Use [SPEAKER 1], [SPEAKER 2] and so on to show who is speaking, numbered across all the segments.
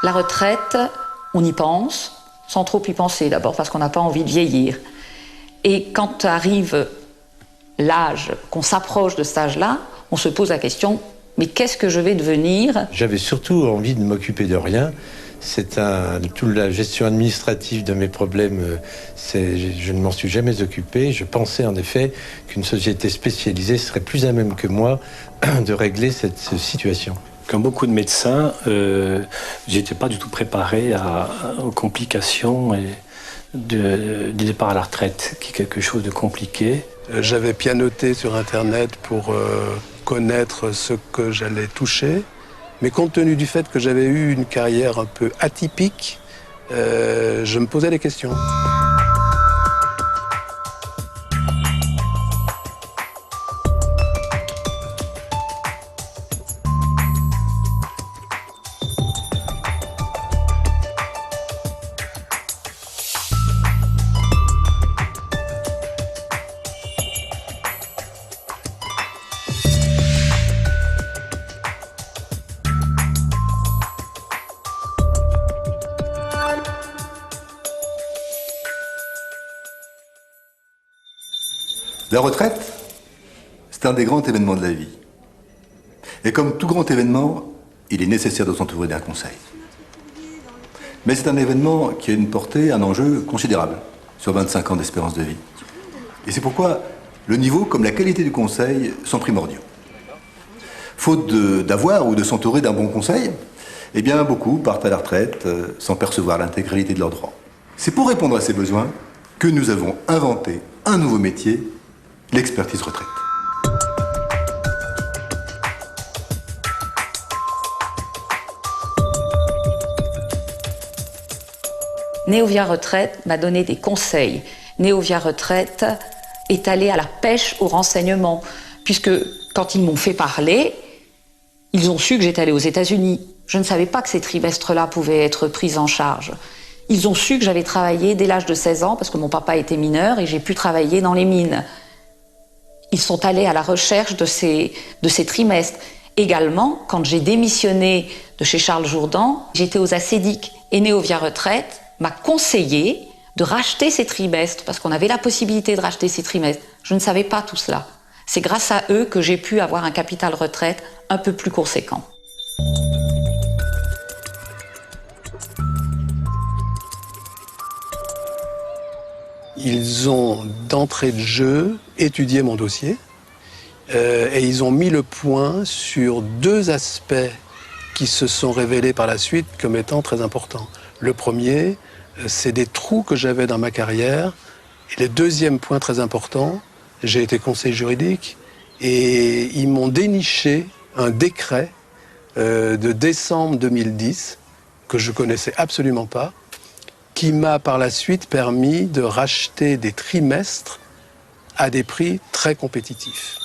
[SPEAKER 1] La retraite, on y pense, sans trop y penser d'abord, parce qu'on n'a pas envie de vieillir. Et quand arrive l'âge, qu'on s'approche de cet âge-là, on se pose la question, mais qu'est-ce que je vais devenir?
[SPEAKER 2] J'avais surtout envie de m'occuper de rien. Toute la gestion administrative de mes problèmes, je ne m'en suis jamais occupé. Je pensais en effet qu'une société spécialisée serait plus à même que moi de régler cette situation.
[SPEAKER 3] Comme beaucoup de médecins, j'étais pas du tout préparé aux complications du départ à la retraite, qui est quelque chose de compliqué.
[SPEAKER 4] J'avais pianoté sur Internet pour connaître ce que j'allais toucher. Mais compte tenu du fait que j'avais eu une carrière un peu atypique, je me posais des questions.
[SPEAKER 5] La retraite, c'est un des grands événements de la vie. Et comme tout grand événement, il est nécessaire de s'entourer d'un conseil. Mais c'est un événement qui a une portée, un enjeu considérable sur 25 ans d'espérance de vie. Et c'est pourquoi le niveau comme la qualité du conseil sont primordiaux. Faute d'avoir ou de s'entourer d'un bon conseil, eh bien beaucoup partent à la retraite sans percevoir l'intégralité de leurs droits. C'est pour répondre à ces besoins que nous avons inventé un nouveau métier, l'expertise retraite.
[SPEAKER 1] Néovia Retraite m'a donné des conseils. Néovia Retraite est allé à la pêche au renseignement, puisque quand ils m'ont fait parler, ils ont su que j'étais allée aux États-Unis. Je ne savais pas que ces trimestres-là pouvaient être pris en charge. Ils ont su que j'avais travaillé dès l'âge de 16 ans, parce que mon papa était mineur et j'ai pu travailler dans les mines. Ils sont allés à la recherche de ces trimestres. Également, quand j'ai démissionné de chez Charles Jourdan, j'étais aux Acédiques. Et Néovia Retraite m'a conseillé de racheter ces trimestres, parce qu'on avait la possibilité de racheter ces trimestres. Je ne savais pas tout cela. C'est grâce à eux que j'ai pu avoir un capital retraite un peu plus conséquent.
[SPEAKER 4] Ils ont, d'entrée de jeu, étudié mon dossier et ils ont mis le point sur deux aspects qui se sont révélés par la suite comme étant très importants. Le premier, c'est des trous que j'avais dans ma carrière. Et le deuxième point très important, j'ai été conseiller juridique et ils m'ont déniché un décret de décembre 2010 que je connaissais absolument pas, qui m'a par la suite permis de racheter des trimestres à des prix très compétitifs.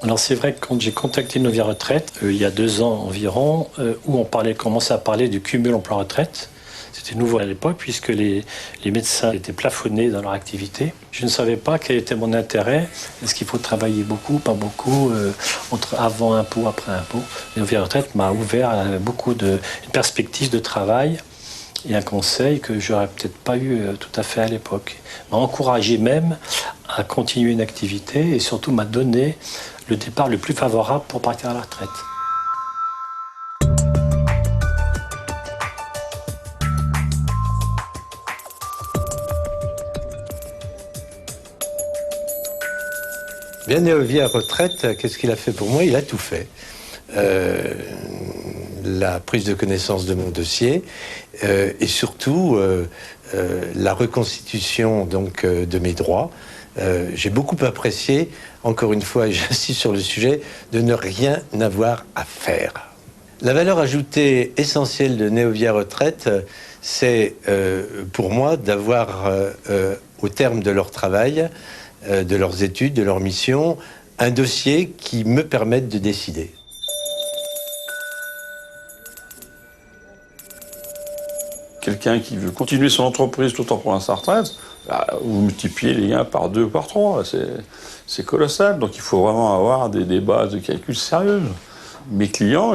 [SPEAKER 3] Alors c'est vrai que quand j'ai contacté Néovia Retraite, il y a 2 ans environ, où on commençait à parler du cumul emploi-retraite. C'était nouveau à l'époque puisque les médecins étaient plafonnés dans leur activité. Je ne savais pas quel était mon intérêt. Est-ce qu'il faut travailler beaucoup, pas beaucoup, avant impôt, après impôt. Néovia Retraite m'a ouvert à une perspective de travail et un conseil que j'aurais peut-être pas eu tout à fait à l'époque. M'a encouragé même à continuer une activité et surtout m'a donné le départ le plus favorable pour partir à la retraite.
[SPEAKER 2] Bien, Néovia Retraite, qu'est-ce qu'il a fait pour moi? Il a tout fait. La prise de connaissance de mon dossier et surtout la reconstitution donc, de mes droits. J'ai beaucoup apprécié, encore une fois, et j'insiste sur le sujet, de ne rien avoir à faire. La valeur ajoutée essentielle de Néovia Retraite, c'est pour moi d'avoir, au terme de leur travail, de leurs études, de leur mission, un dossier qui me permette de décider.
[SPEAKER 6] Quelqu'un qui veut continuer son entreprise tout en prenant sa retraite, Vous multipliez les gains par 2, par 3, c'est colossal. Donc il faut vraiment avoir des bases de calcul sérieuses. Mes clients,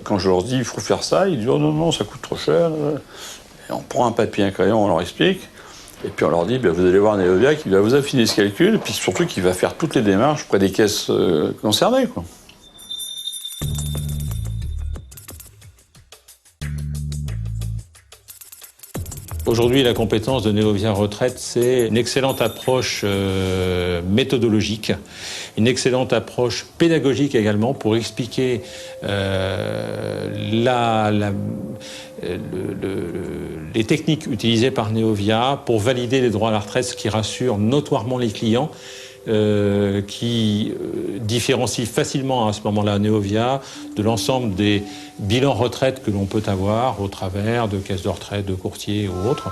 [SPEAKER 6] quand je leur dis il faut faire ça, ils disent oh non, ça coûte trop cher. Et on prend un papier et un crayon, on leur explique. Et puis on leur dit vous allez voir Neovia qui va vous affiner ce calcul, et puis surtout qui va faire toutes les démarches auprès des caisses concernées, quoi.
[SPEAKER 3] Aujourd'hui, la compétence de Neovia Retraite, c'est une excellente approche méthodologique, une excellente approche pédagogique également pour expliquer les techniques utilisées par Neovia pour valider les droits à la retraite, ce qui rassure notoirement les clients, qui différencie facilement à ce moment-là Neovia de l'ensemble des bilans retraite que l'on peut avoir au travers de caisses de retraite, de courtiers ou autres.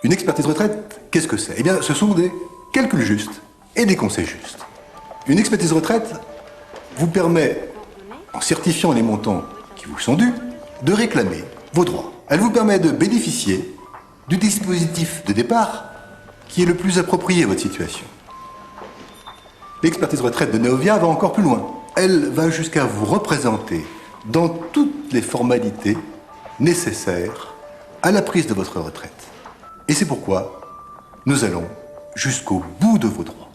[SPEAKER 5] Une expertise retraite, qu'est-ce que c'est? Eh bien, ce sont des calculs justes et des conseils justes. Une expertise retraite vous permet, en certifiant les montants qui vous sont dus, de réclamer vos droits. Elle vous permet de bénéficier du dispositif de départ qui est le plus approprié à votre situation. L'expertise retraite de Neovia va encore plus loin. Elle va jusqu'à vous représenter dans toutes les formalités nécessaires à la prise de votre retraite. Et c'est pourquoi nous allons jusqu'au bout de vos droits.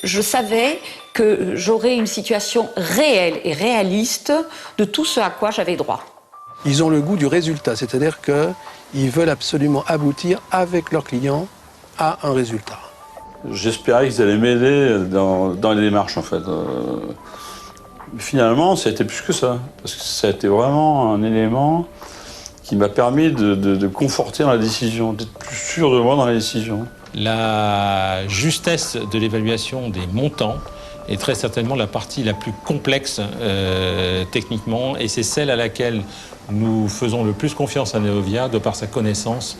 [SPEAKER 1] Je savais que j'aurais une situation réelle et réaliste de tout ce à quoi j'avais droit.
[SPEAKER 4] Ils ont le goût du résultat, c'est-à-dire qu'ils veulent absolument aboutir avec leurs clients à un résultat.
[SPEAKER 6] J'espérais qu'ils allaient m'aider dans les démarches, en fait. Finalement, ça a été plus que ça. Parce que ça a été vraiment un élément qui m'a permis de conforter dans la décision, d'être plus sûr de moi dans la décision.
[SPEAKER 3] La justesse de l'évaluation des montants est très certainement la partie la plus complexe techniquement, et c'est celle à laquelle nous faisons le plus confiance à Neovia de par sa connaissance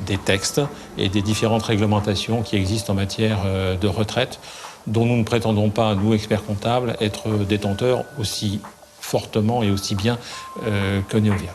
[SPEAKER 3] des textes et des différentes réglementations qui existent en matière de retraite, dont nous ne prétendons pas, nous experts comptables, être détenteurs aussi fortement et aussi bien que Neovia.